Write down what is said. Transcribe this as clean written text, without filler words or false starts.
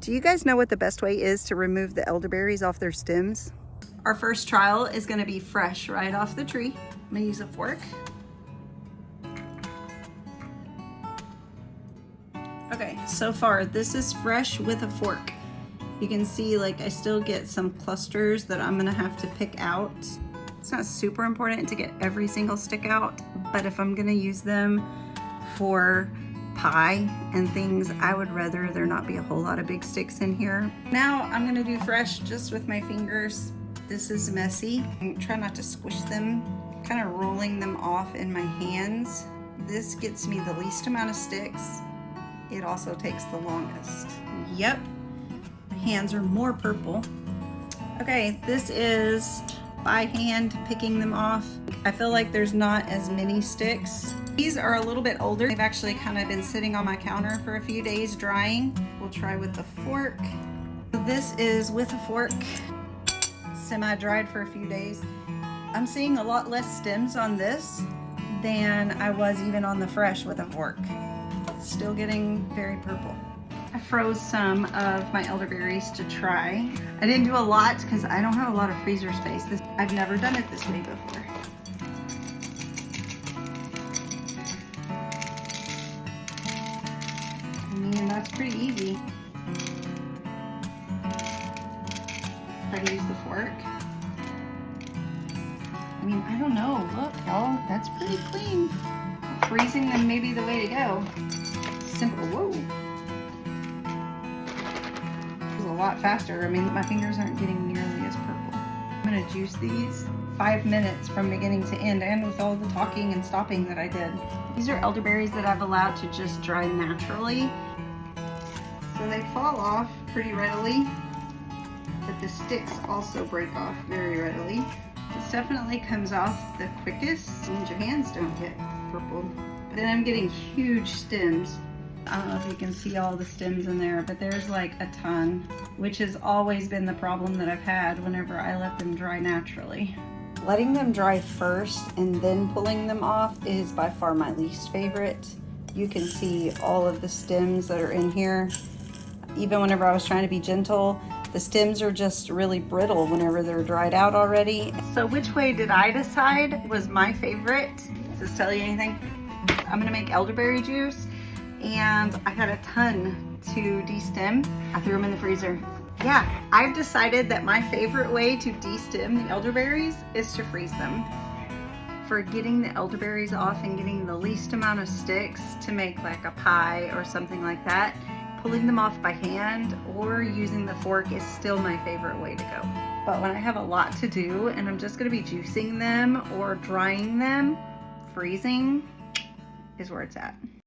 Do you guys know what the best way is to remove the elderberries off their stems? Our first trial is going to be fresh right off the tree. I'm going to use a fork. Okay, so far this is fresh with a fork. You can see like I still get some clusters that I'm gonna have to pick out. It's not super important to get every single stick out, but if I'm gonna use them for pie and things, I would rather there not be a whole lot of big sticks in here. Now I'm gonna do fresh just with my fingers. This is messy. Try not to squish them, kind of rolling them off in my hands. This gets me the least amount of sticks. It also takes the longest. Yep, my hands are more purple. Okay, this is by hand picking them off. I feel like there's not as many sticks. These are a little bit older. They've actually kind of been sitting on my counter for a few days drying. We'll try with the fork. This is with a fork, semi-dried for a few days. I'm seeing a lot less stems on this than I was even on the fresh with a fork. Still getting very purple. I froze some of my elderberries to try. I didn't do a lot because I don't have a lot of freezer space. I've never done it this way before. I mean, that's pretty easy. Try to use the fork. I mean, I don't know. Look, y'all, that's pretty clean. Freezing them may be the way to go. Simple. Whoa. This is a lot faster. I mean, my fingers aren't getting nearly as purple. I'm gonna juice these 5 minutes from beginning to end, and with all the talking and stopping that I did. These are elderberries that I've allowed to just dry naturally. So they fall off pretty readily, but the sticks also break off very readily. This definitely comes off the quickest, and your hands don't get purple. But then I'm getting huge stems. I don't know if you can see all the stems in there, but there's like a ton, which has always been the problem that I've had whenever I let them dry naturally. Letting them dry first and then pulling them off is by far my least favorite. You can see all of the stems that are in here. Even whenever I was trying to be gentle, the stems are just really brittle whenever they're dried out already. So which way did I decide was my favorite? Does this tell you anything? I'm gonna make elderberry juice, and I got a ton to de-stem. I threw them in the freezer. Yeah, I've decided that my favorite way to de-stem the elderberries is to freeze them. For getting the elderberries off and getting the least amount of sticks to make like a pie or something like that, pulling them off by hand or using the fork is still my favorite way to go. But when I have a lot to do and I'm just gonna be juicing them or drying them, freezing is where it's at.